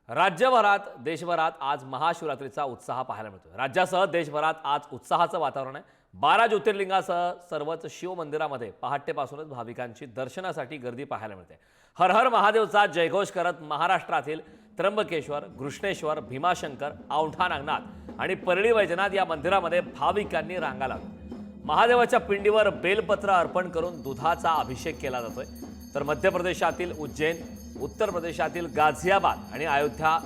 राज्यभरात देशभरात आज महाशिवरात्रीचा उत्साह पाहायला मिळतो। राज्यासह देशभरात आज उत्साहाचं वातावरण आहे। 12 ज्योतिर्लिंगासह सर्वच शिव मंदिरामध्ये पहाटेपासूनच भाविकांची दर्शनासाठी गर्दी पाहायला मिळते। हर हर महादेवचा जयघोष करत महाराष्ट्रातील त्र्यंबकेश्वर, घृष्णेश्वर, भीमाशंकर, औंढा नागनाथ आणि परळी वैजनाथ या मंदिरामध्ये भाविकांनी रांगा लावल्या। महादेवाच्या पिंडीवर बेलपत्र अर्पण करून दुधाचा अभिषेक केला जातोय। तर मध्य प्रदेशातील उज्जैन, उत्तर प्रदेशातील गाझियाबाद आणि अयोध्या,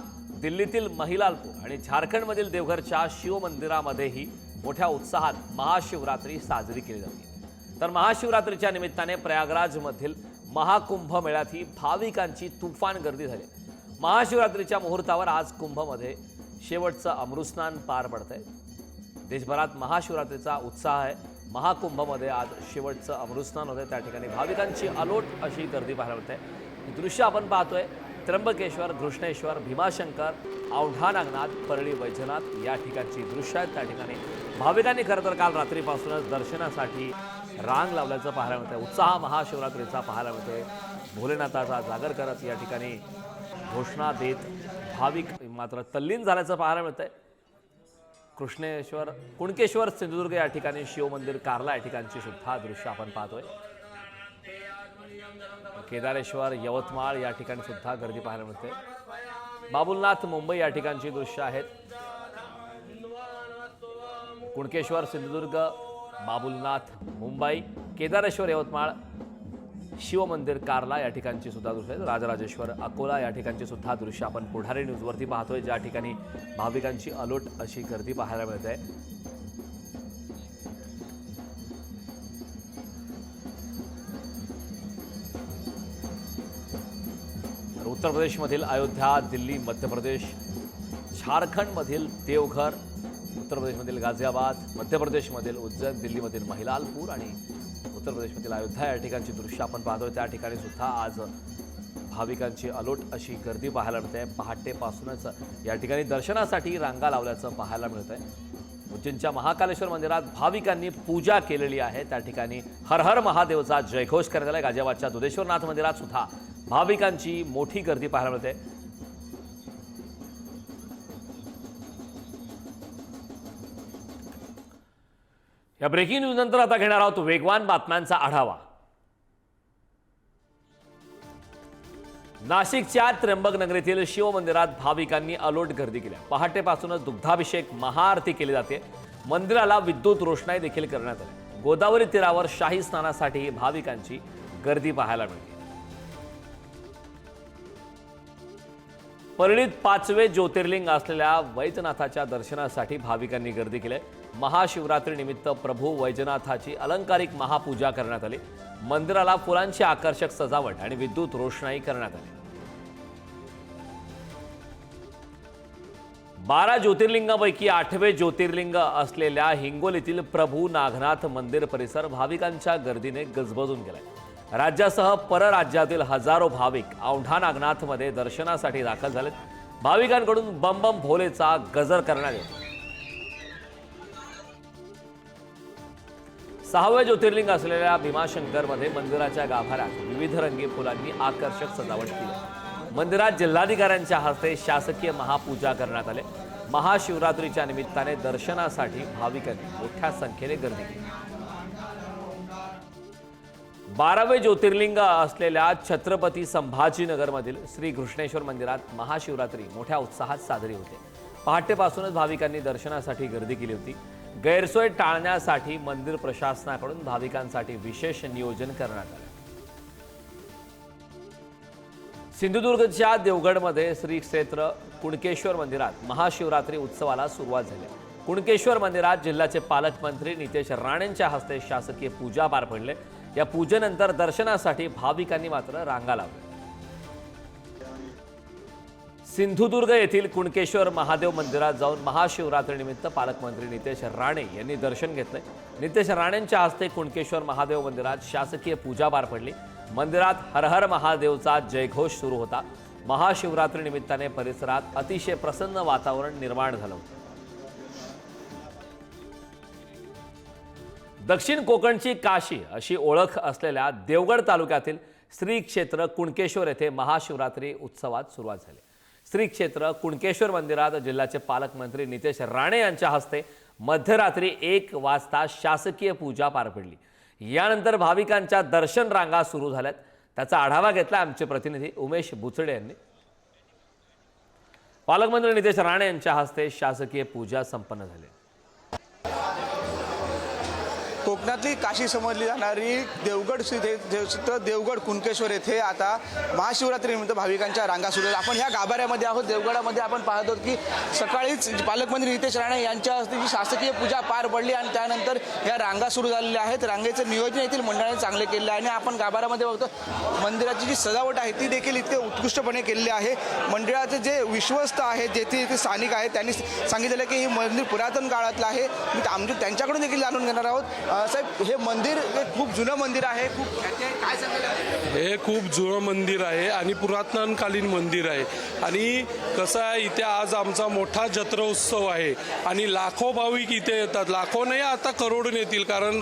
दिल्लीतील महिलालपूर आणि झारखंडमधील देवघरच्या शिव मंदिरामध्येही मोठ्या उत्साहात महाशिवरात्री साजरी केली जाते। तर महाशिवरात्रीच्या निमित्ताने प्रयागराजमधील महाकुंभ मेळ्यातही भाविकांची तुफान गर्दी झाली। महाशिवरात्रीच्या मुहूर्तावर आज कुंभमध्ये शेवटचं अमृतस्नान पार पडतंय। देशभरात महाशिवरात्रीचा उत्साह आहे। महाकुंभमध्ये आज शेवटचं अमृतस्नान होते, त्या ठिकाणी भाविकांची अलोट अशी गर्दी पाहायला मिळते। दृश्य आपण पाहतोय त्र्यंबकेश्वर, घृष्णेश्वर, भीमाशंकर, औंढा नागनाथ, परळी वैजनाथ या ठिकाणची दृश्य आहेत। त्या ठिकाणी भाविकांनी खरं तर काल रात्रीपासूनच दर्शनासाठी रांग लावल्याचं पाहायला मिळतंय। उत्साह महाशिवरात्रीचा पाहायला मिळतोय। भोलेनाथाचा जागर करत या ठिकाणी घोषणा देत भाविक मात्र तल्लीन झाल्याचं पाहायला मिळतंय। कृष्णेश्वर, कुणकेश्वर, सिंधुदुर्ग या ठिकाणी शिव मंदिर, कार्ला या ठिकाणची सुद्धा दृश्य आपण पाहतोय। केदारेश्वर, यवतमाळ या ठिकाणी सुद्धा गर्दी पाहायला मिळते। बाबुलनाथ, मुंबई या ठिकाणची दृश्य आहेत। कुणकेश्वर, सिंधुदुर्ग, बाबुलनाथ, मुंबई, केदारेश्वर, यवतमाळ, शिव मंदिर, कार्ला या ठिकाणची सुद्धा दृश्य आहेत। राजराजेश्वर, अकोला या ठिकाणची सुद्धा दृश्य आपण पुढारी न्यूजवरती पाहतोय, ज्या ठिकाणी भाविकांची अलोट अशी गर्दी पाहायला मिळते। उत्तर प्रदेशमधील अयोध्या, दिल्ली, मध्य प्रदेश, झारखंडमधील देवघर, उत्तर प्रदेशमधील गाझियाबाद, मध्य प्रदेशमधील उज्जैन, दिल्लीमधील महिलालपूर आणि उत्तर प्रदेशमधील अयोध्या या ठिकाणची दृश्य आपण पाहतोय। त्या ठिकाणी सुद्धा आज भाविकांची अलोट अशी गर्दी पाहायला मिळते। पहाटेपासूनच या ठिकाणी दर्शनासाठी रांगा लावल्याचं पाहायला मिळतंय। उज्जैनच्या महाकालेश्वर मंदिरात भाविकांनी पूजा केलेली आहे। त्या ठिकाणी हर हर महादेवचा जयघोष करण्यात आलाय। गाझियाबादच्या दुधेश्वरनाथ मंदिरात सुद्धा भाविकांची मोठी गर्दी पाहायला मिळते। या ब्रेकिंग न्यूज नंतर आता घेणार आहोत वेगवान बातम्यांचा आढावा। नाशिकच्या त्र्यंबकनगरीतील शिव मंदिरात भाविकांनी अलोट गर्दी केली। पहाटेपासूनच दुग्धाभिषेक, महाआरती केली जाते। मंदिराला विद्युत रोषणाई देखील करण्यात आली। गोदावरी तीरावर शाही स्नानासाठी भाविकांची गर्दी पाहायला मिळते। परळीत 5वे ज्योतिर्लिंग असलेल्या वैजनाथाच्या दर्शनासाठी भाविकांनी गर्दी केली। महाशिवरात्री निमित्त प्रभू वैजनाथाची अलंकारिक महापूजा करण्यात आली। मंदिराला फुलांची आकर्षक सजावट आणि विद्युत रोषणाई करण्यात आली। 12 ज्योतिर्लिंगांपैकी 8वे ज्योतिर्लिंग असलेल्या हिंगोलीतील प्रभू नागनाथ मंदिर परिसर भाविकांच्या गर्दीने गजबजून गेलाय। राज्यासह परराज्यातील हजारो भाविक औंढा नागनाथमध्ये दर्शनासाठी दाखल झालेत। भाविकांकडून बम बम भोलेचा गजर करण्यात येतो। 6वे ज्योतिर्लिंग असलेल्या भीमाशंकरमध्ये मंदिराच्या गाभाऱ्यात विविध रंगी फुलांनी आकर्षक सजावट केली। मंदिरात जिल्हाधिकाऱ्यांच्या हस्ते शासकीय महापूजा करण्यात आली। महाशिवरात्रीच्या निमित्ताने दर्शनासाठी भाविकांनी मोठ्या संख्येने गर्दी केली। 12वे ज्योतिर्लिंग असलेल्या छत्रपती संभाजीनगरमधील श्री घृष्णेश्वर मंदिरात महाशिवरात्री मोठ्या उत्साहात साजरी होते। पहाटेपासूनच भाविकांनी दर्शनासाठी गर्दी केली होती। गैरसोय टाळण्यासाठी मंदिर प्रशासनाकडून भाविकांसाठी विशेष नियोजन करण्यात आले। सिंधुदुर्गच्या देवगडमध्ये श्री क्षेत्र कुणकेश्वर मंदिरात महाशिवरात्री उत्सवाला सुरुवात झाली। कुणकेश्वर मंदिरात जिल्ह्याचे पालकमंत्री नितेश राणेंच्या हस्ते शासकीय पूजा पार पडली। या पूजेनंतर दर्शनासाठी भाविकांनी मात्र रांगा लावल्या। सिंधुदुर्ग येथील कुणकेश्वर महादेव मंदिरात जाऊन महाशिवरात्रीनिमित्त पालकमंत्री नितेश राणे यांनी दर्शन घेतले। नितेश राणेंच्या हस्ते कुणकेश्वर महादेव मंदिरात शासकीय पूजा पार पडली। मंदिरात हर हर महादेवचा जयघोष सुरू होता। महाशिवरात्रीनिमित्ताने परिसरात अतिशय प्रसन्न वातावरण निर्माण झालं होतं। दक्षिण कोकणची काशी अशी ओळख असलेल्या देवगड तालुक्यातील श्री क्षेत्र कुणकेश्वर येथे महाशिवरात्री उत्सवात सुरुवात झाली। श्री क्षेत्र कुणकेश्वर मंदिरात जिल्ह्याचे पालकमंत्री नितेश राणे यांच्या हस्ते मध्यरात्री 1 वाजता शासकीय पूजा पार पडली। यानंतर भाविकांच्या दर्शन रांगा सुरू झाल्यात। त्याचा आढावा घेतला आमचे प्रतिनिधी उमेश बुचडे यांनी। पालकमंत्री नितेश राणे यांच्या हस्ते शासकीय पूजा संपन्न झाली। कोकणातली काशी समजली जाणारी देवगड क्षेत्र देवगड कुणकेश्वर येथे आता महाशिवरात्रीनिमित्त भाविकांच्या रांगा सुरू आहेत। आपण ह्या गाभाऱ्यामध्ये आहोत। देवगडामध्ये आपण पाहत आहोत की सकाळीच पालकमंत्री नितेश राणे यांच्या हस्ते जी शासकीय पूजा पार पडली आणि त्यानंतर या रांगा सुरू झालेल्या आहेत। रांगेचे नियोजन येथील मंडळाने चांगले केले आहे आणि आपण गाभाऱ्यामध्ये बघतो मंदिराची जी सजावट आहे ती देखील इतके उत्कृष्टपणे केलेली आहे। मंदिराचे जे विश्वस्त आहेत, जेथे स्थानिक आहेत, त्यांनी सांगितलेलं की हे मंदिर पुरातन काळातलं आहे। मी त्यांच्याकडून देखील जाणून घेणार आहोत। साहेब, हे मंदिर खूप जुनं मंदिर आहे, खूप काय सांगायला? हे खूप जुनं मंदिर आहे आणि पुरातनकालीन मंदिर आहे आणि कसं आहे, इथे आज आमचा मोठा जत्रा उत्सव आहे आणि लाखो भाविक इथे येतात। लाखो नाही, आता करोडून येतील, कारण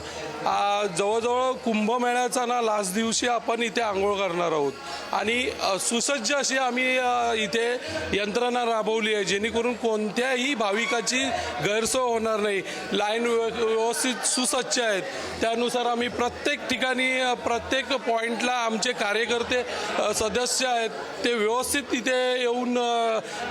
जवळजवळ कुंभमेळ्याचा ना लास्ट दिवशी आपण इथे आंघोळ करणार आहोत आणि सुसज्ज अशी आम्ही इथे यंत्रणा राबवली आहे जेणेकरून कोणत्याही भाविकाची गैरसोय होणार नाही। लाईन व्यवस्थित सुसज्ज आहेत, त्यानुसार आम्ही प्रत्येक ठिकाणी प्रत्येक पॉईंटला आमचे कार्यकर्ते सदस्य आहेत ते व्यवस्थित इथे येऊन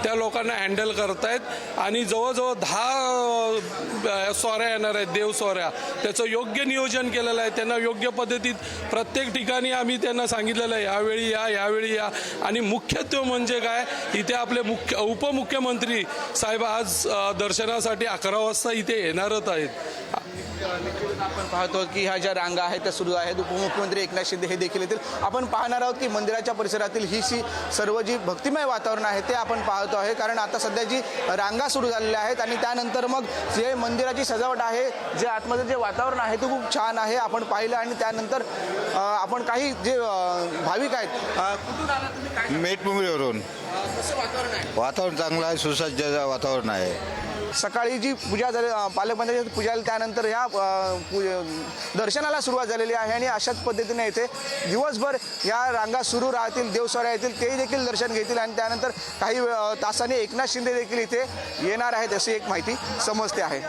त्या लोकांना हँडल करतायत आणि जवळजवळ 10 स्वाऱ्या येणार आहेत, देव स्वाऱ्या। त्याचं योग्य नियोजन केलेलं आहे, त्यांना योग्य पद्धतीत प्रत्येक ठिकाणी आम्ही त्यांना सांगितलेलं आहे यावेळी या आणि मुख्यत्वे म्हणजे काय, इथे आपले उपमुख्यमंत्री साहेब आज दर्शनासाठी 11 वाजता इथे येणारच आहेत। आपण पाहतो की ह्या ज्या रांगा आहेत त्या सुरू आहेत। उपमुख्यमंत्री एकनाथ शिंदे हे देखील येतील। आपण पाहणार आहोत की मंदिराच्या परिसरातील ही सर्व जी भक्तिमय वातावरण आहे ते आपण पाहतो आहे, कारण आता सध्या जी रांगा सुरू झालेल्या आहेत आणि त्यानंतर मग जे मंदिराची सजावट आहे, जे आतमध्ये जे वातावरण आहे ते खूप छान आहे आपण पाहिलं। आणि त्यानंतर आपण काही जे भाविक आहेत, कुठून आला तुम्ही, काय मेटमुंबईवरून? कसं वातावरण आहे? वातावरण चांगलं आहे, सुसज्ज वातावरण आहे। सकाळी जी पूजा झाली, पालकमंत्र्यांची पूजा झाली, त्यानंतर ह्या दर्शनाला सुरुवात झालेली आहे आणि अशाच पद्धतीने इथे दिवसभर या रांगा सुरू राहतील, देवस्वाऱ्या येतील, ते देखील दर्शन घेतील आणि त्यानंतर काही तासांनी एकनाथ शिंदे देखील इथे येणार आहेत अशी एक माहिती समजते आहे।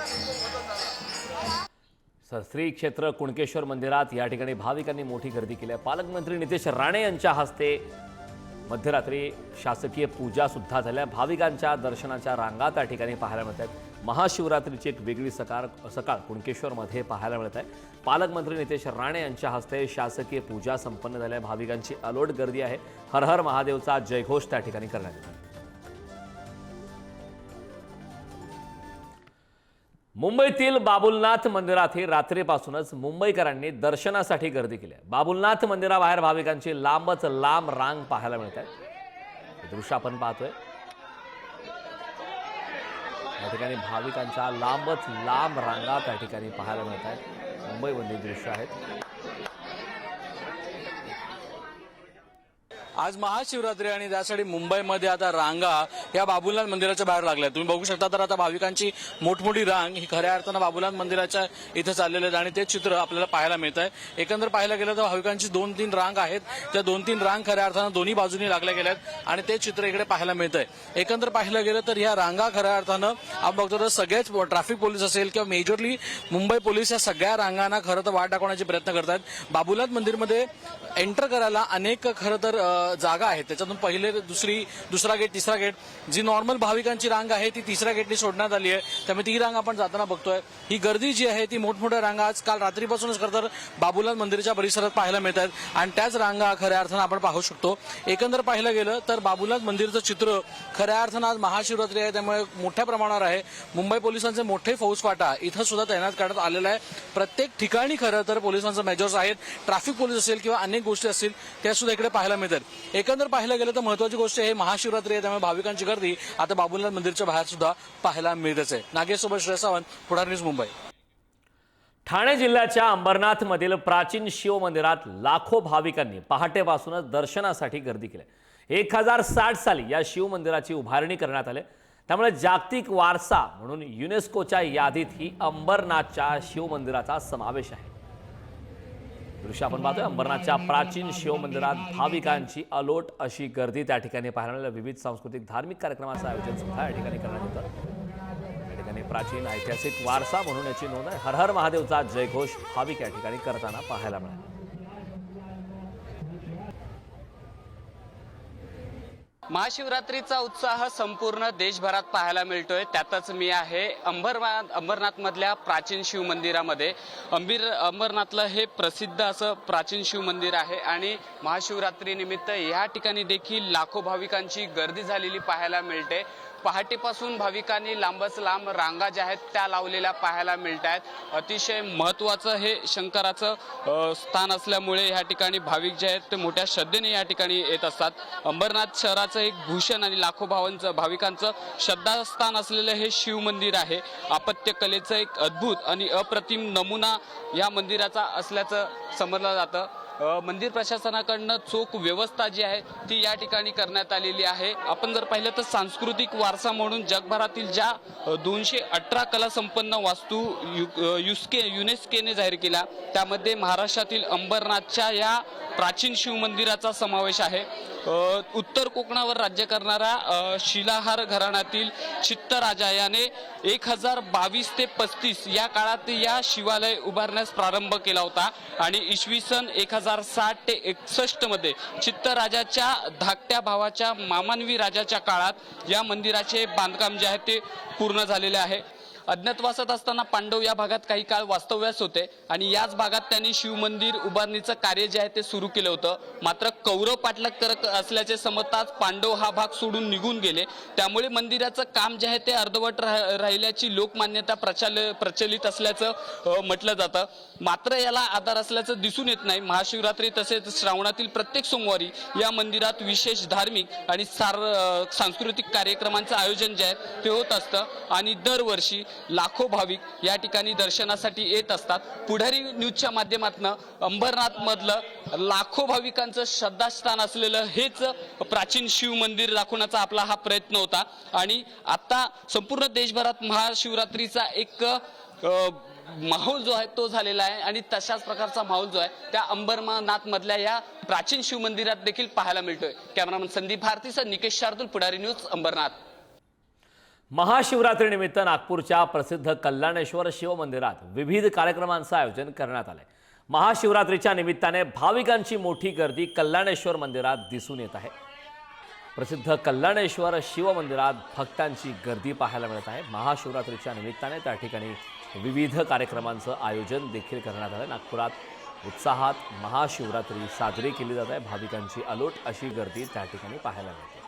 श्री क्षेत्र कुणकेश्वर मंदिरात या ठिकाणी भाविकांनी मोठी गर्दी केली आहे। पालकमंत्री नितेश राणे यांच्या हस्ते मध्यरात्री शासकीय पूजा सुद्धा झाल्या। भाविकांच्या दर्शनाच्या रांगा त्या ठिकाणी पाहायला मिळत आहेत। महाशिवरात्रीची एक वेगळी सकाळ कुणकेश्वरमध्ये पाहायला मिळत आहे। पालकमंत्री नितेश राणे यांच्या हस्ते शासकीय पूजा संपन्न झाल्या। भाविकांची अलोट गर्दी आहे। हर हर महादेवचा जयघोष त्या ठिकाणी करण्यात येतो। मुंबईतील बाबुलनाथ मंदिरातही रात्रीपासूनच मुंबईकरांनी दर्शनासाठी गर्दी केली आहे। बाबुलनाथ मंदिराबाहेर भाविकांची लांबच लांब रांग पाहायला मिळत आहे। हे दृश्य आपण पाहतोय, या ठिकाणी भाविकांच्या लांबच लांब रांगा त्या ठिकाणी पाहायला मिळत आहेत। मुंबईमधली दृश्य आहेत। आज महाशिवरात्री आणि त्यासाठी मुंबईमध्ये आता रांगा या बाबुलनाथ मंदिराच्या बाहेर लागल्या। तुम्ही बघू शकता, तर आता भाविकांची मोठमोठी रांग ही खऱ्या अर्थानं बाबुलनाथ मंदिराच्या इथे चाललेले आहेत आणि ते चित्र आपल्याला पाहायला मिळत आहे। एकंदर पाहायला गेलं तर भाविकांची 2-3 रांग आहेत, त्या 2-3 रांग खऱ्या अर्थानं दोन्ही बाजूनी लागल्या गेल्यात आणि ते चित्र इकडे पाहायला मिळत आहे। एकंदर पाहायला गेलं तर ह्या रांगा खऱ्या अर्थानं आपण बघतो तर सगळेच ट्रॅफिक पोलीस असेल किंवा मेजरली मुंबई पोलीस या सगळ्या रांगांना खरं तर वाट दाखवण्याचे प्रयत्न करतात। बाबुलनाथ मंदिरमध्ये एंटर करायला अनेक खरं तर जागा आहेत, त्याच्यातून पहिले दुसरा गेट, तिसरा गेट, जी नॉर्मल भाविकांची रांग आहे ती तिसऱ्या गेटने सोडण्यात आली आहे, त्यामुळे ती रांग आपण जाताना बघतोय। ही गर्दी जी आहे ती मोठमोठ्या रांगा आज काल रात्रीपासूनच खरं तर बाबुलनाथ मंदिराच्या परिसरात पाहायला मिळतात आणि त्याच रांगा खऱ्या अर्थानं आपण पाहू शकतो। एकंदर पाहिलं गेलं तर बाबुलनाथ मंदिरचं चित्र खऱ्या अर्थानं आज महाशिवरात्री आहे त्यामुळे मोठ्या प्रमाणावर आहे। मुंबई पोलिसांचे मोठे फौजफाटा इथं सुद्धा तैनात करण्यात आलेला आहे। प्रत्येक ठिकाणी खरं तर पोलिसांचे मेजर्स आहेत, ट्रॅफिक पोलीस असेल किंवा अनेक गोष्टी असतील त्या सुद्धा इकडे पाहायला मिळतात। एकंदर पाहिलं गेलं तर महत्त्वाची गोष्ट हे महाशिवरात्री आहे, त्यामुळे भाविकांची गर्दी आता बाबुलनाथ मंदिरच्या बाहेर सुद्धा पाहायला मिळतच आहे। नागेशसोबत श्रेय सावंत, पुढारी न्यूज, मुंबई। ठाणे जिल्ह्याच्या अंबरनाथमधील प्राचीन शिव मंदिरात लाखो भाविकांनी पहाटेपासूनच दर्शनासाठी गर्दी केली। 1060 साली या शिव मंदिराची उभारणी करण्यात आली, त्यामुळे जागतिक वारसा म्हणून युनेस्कोच्या यादीत ही अंबरनाथच्या शिव मंदिराचा समावेश आहे। दृश्य आपण पाहतोय अंबरनाथच्या प्राचीन शिवमंदिरात भाविकांची अलोट अशी गर्दी त्या ठिकाणी पाहायला मिळाली. विविध सांस्कृतिक धार्मिक कार्यक्रमाचं आयोजन सुद्धा या ठिकाणी करण्यात येतं. या ठिकाणी प्राचीन ऐतिहासिक वारसा म्हणून याची नोंद आहे. हर हर महादेवचा जयघोष भाविक या ठिकाणी करताना पाहायला मिळाला. महाशिवरात्रीचा उत्साह संपूर्ण देशभरात पाहायला मिळतोय. त्यातच मी आहे अंबरनाथमधल्या प्राचीन शिव मंदिरामध्ये. अंबरनाथला हे प्रसिद्ध असं प्राचीन शिव मंदिर आहे आणि महाशिवरात्रीनिमित्त या ठिकाणी देखील लाखो भाविकांची गर्दी झालेली पाहायला मिळते. पहाटेपासून भाविकांनी लांबच लांब रांगा ज्या आहेत त्या लावलेल्या पाहायला मिळत आहेत. अतिशय महत्त्वाचं हे शंकराचं स्थान असल्यामुळे या ठिकाणी भाविक जे आहेत ते मोठ्या श्रद्धेने या ठिकाणी येत असतात. अंबरनाथ शहराचं एक भूषण आणि लाखो भाविकांचं श्रद्धास्थान असलेलं हे शिव मंदिर आहे. स्थापत्यकलेचं एक अद्भुत आणि अप्रतिम नमुना या मंदिराचा असल्याचं समजलं जातं. मंदिर प्रशासनाकडनं चोख व्यवस्था जी आहे ती या ठिकाणी करण्यात आलेली आहे. आपण जर पाहिलं तर सांस्कृतिक वारसा म्हणून जगभरातील ज्या 218 कला संपन्न वास्तू युनेस्कोने जाहीर केल्या त्यामध्ये महाराष्ट्रातील अंबरनाथच्या या प्राचीन शिव मंदिराचा समावेश आहे. उत्तर कोकणावर राज्य करणाऱ्या शिलाहार घराण्यातील चित्तराजा याने 1022 ते 35 या काळात या शिवालय उभारण्यास प्रारंभ केला होता आणि इसवी सन 1060 ते 61 मध्ये चित्तराजाच्या धाकट्या भावाच्या मामानवी राजाच्या काळात या मंदिराचे बांधकाम जे आहे ते पूर्ण झालेले आहे. अज्ञातवासात असताना पांडव या भागात काही काळ वास्तव्यास होते आणि याच भागात त्यांनी शिवमंदिर उभारणीचं कार्य जे आहे ते सुरू केलं होतं. मात्र कौरव पाठलाग करत असल्याचे समजताच पांडव हा भाग सोडून निघून गेले. त्यामुळे मंदिराचं काम जे आहे ते अर्धवट राहिल्याची लोकमान्यता प्रचलित असल्याचं म्हटलं जातं. मात्र याला आधार असल्याचं दिसून येत नाही. महाशिवरात्री तसेच श्रावणातील प्रत्येक सोमवारी या मंदिरात विशेष धार्मिक आणि सांस्कृतिक कार्यक्रमांचं आयोजन जे आहे ते होत असतं आणि दरवर्षी लाखो भाविक या ठिकाणी दर्शनासाठी येत असतात. पुढारी न्यूजच्या माध्यमातून अंबरनाथ मधलं लाखो भाविकांचं श्रद्धास्थान असलेलं हेच प्राचीन शिव मंदिर दाखवण्याचा आपला हा प्रयत्न होता आणि आता संपूर्ण देशभरात महाशिवरात्रीचा एक माहोल जो आहे तो झालेला आहे आणि तशाच प्रकारचा माहोल जो आहे त्या अंबरनाथ मधल्या या प्राचीन शिव मंदिरात देखील पाहायला मिळतोय. कॅमेरामन संदीप भारतीसह निकेश शार्दूल, पुढारी न्यूज, अंबरनाथ. महाशिवरात्रीनिमित्त नागपूरच्या प्रसिद्ध कल्याणेश्वर शिव मंदिरात विविध कार्यक्रमांचं आयोजन करण्यात आलंय. महाशिवरात्रीच्या निमित्ताने भाविकांची मोठी गर्दी कल्याणेश्वर मंदिरात दिसून येत आहे. प्रसिद्ध कल्याणेश्वर शिव मंदिरात भक्तांची गर्दी पाहायला मिळत आहे. महाशिवरात्रीच्या निमित्ताने त्या ठिकाणी विविध कार्यक्रमांचं आयोजन देखील करण्यात आलं. नागपुरात उत्साहात महाशिवरात्री साजरी केली जात आहे. भाविकांची अलोट अशी गर्दी त्या ठिकाणी पाहायला मिळते.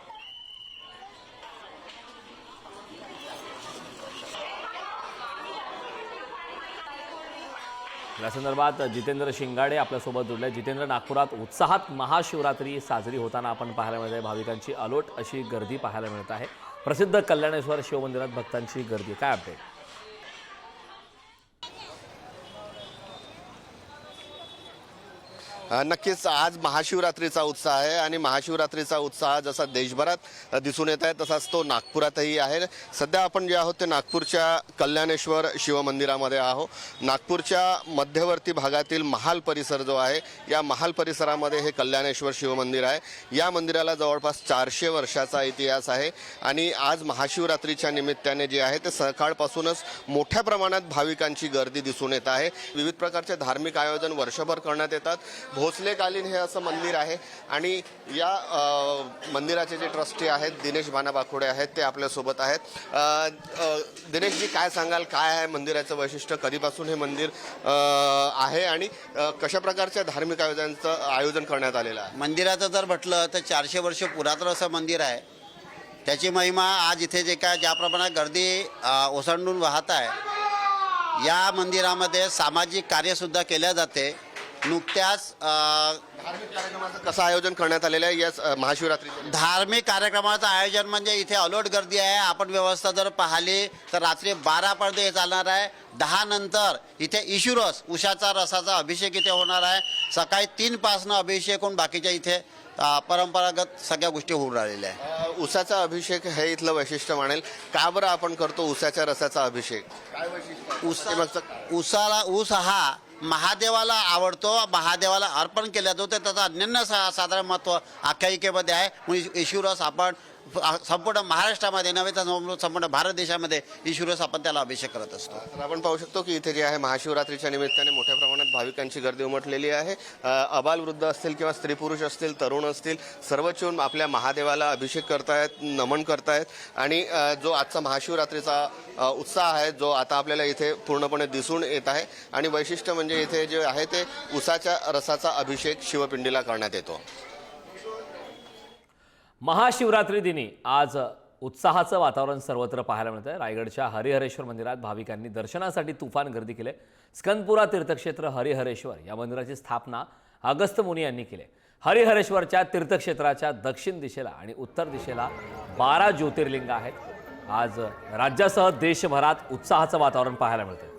या संदर्भात जितेंद्र शिंगाडे आपल्यासोबत जोडले. जितेंद्र, नागपुरात उत्साहात महाशिवरात्री साजरी होताना आपण पाहायला मिळत आहे. भाविकांची अलोट अशी गर्दी पाहायला मिळत आहे. प्रसिद्ध कल्याणेश्वर शिवमंदिरात भक्तांची गर्दी, काय अपडेट? नक्कीच आज महाशिवरात्रीचा उत्साह आहे आणि महाशिवरात्रीचा उत्साह जसा देशभरात दिसून येत आहे तसाच तो नागपुरातही आहे. सध्या आपण जे आहोत ते नागपूरच्या कल्याणेश्वर शिवमंदिरामध्ये आहोत. नागपूरच्या मध्यवर्ती भागातील महाल परिसर जो आहे या महाल परिसरामध्ये हे कल्याणेश्वर शिवमंदिर आहे. या मंदिराला जवळपास 400 वर्षाचा इतिहास आहे आणि आज महाशिवरात्रीच्या निमित्ताने जे आहे ते सकाळपासूनच मोठ्या प्रमाणात भाविकांची गर्दी दिसून येत आहे. विविध प्रकारचे धार्मिक आयोजन वर्षभर करण्यात येतात. भोसलेकालीन हे असं मंदिर आहे आणि या मंदिराचे जे ट्रस्टी आहेत दिनेश बाना बाखोडे आहेत ते आपल्यासोबत आहेत. दिनेशजी, काय सांगाल, काय आहे मंदिराचं वैशिष्ट्य, कधीपासून हे मंदिर आहे आणि कशा प्रकारच्या धार्मिक आयोजन करण्यात आलेलं आहे? मंदिराचं जर म्हटलं तर 400 वर्ष पुरातन असं मंदिर आहे. त्याची महिमा आज इथे जे काय ज्या प्रमाणात गर्दी ओसंडून वाहत आहे या मंदिरामध्ये सामाजिक कार्यसुद्धा केल्या जाते. नुकत्याच धार्मिक कार्यक्रमाचं कसं आयोजन करण्यात आलेलं आहे या महाशिवरात्री? धार्मिक कार्यक्रमाचं आयोजन म्हणजे इथे अलोट गर्दी आहे. आपण व्यवस्था जर पाहिली तर रात्री 12 पडदे चालणार आहे. 10 नंतर इथे इशुरस उशाचा रसाचा अभिषेक इथे होणार आहे. सकाळी 3 पासनं अभिषेक होऊन बाकीच्या इथे परंपरागत सगळ्या गोष्टी होऊन राहिलेल्या आहे. उसाचा अभिषेक हे इथलं वैशिष्ट्य मानेल. का बरं आपण करतो उसाच्या रसाचा अभिषेक? काय वैशिष्ट्य? ऊस हा महादेवाला आवडतो, महादेवाला अर्पण केला जातो. त्याचं अनन्य साधारण महत्त्व आख्यायिकेमध्ये आहे. म्हणून इशुरस आपण संपूर्ण महाराष्ट्रामध्ये नव्हे तर संपूर्ण भारत देशामध्ये इशुरस आपण त्याला अभिषेक करत असतो. तर आपण पाहू शकतो की इथे जे आहे महाशिवरात्रीच्या निमित्ताने मोठ्या प्रमाणात भाविकांची गर्दी उमटलेली आहे. अबालवृद्ध असतील किंवा स्त्री पुरुष असतील, तरुण असतील, सर्वच येऊन आपल्या महादेवाला अभिषेक करतायत, नमन करतायत. आणि जो आजचा महाशिवरात्रीचा उत्साह आहे जो आता आपल्याला इथे पूर्णपणे दिसून येत आहे. आणि वैशिष्ट्य म्हणजे इथे जे आहे ते उसाच्या रसाचा अभिषेक शिवपिंडीला करण्यात येतो. महाशिवरात्री दिनी आज उत्साहाचं वातावरण सर्वत्र पाहायला मिळत आहे. रायगडच्या हरिहरेश्वर मंदिरात भाविकांनी दर्शनासाठी तुफान गर्दी केली. स्कंदपुरा तीर्थक्षेत्र हरिहरेश्वर या मंदिराची स्थापना अगस्त्य मुनी यांनी केली. हरिहरेश्वरच्या तीर्थक्षेत्राच्या दक्षिण दिशेला आणि उत्तर दिशेला 12 ज्योतिर्लिंग आहेत. आज राज्यासह देशभरात उत्साहाचं वातावरण पाहायला मिळतं.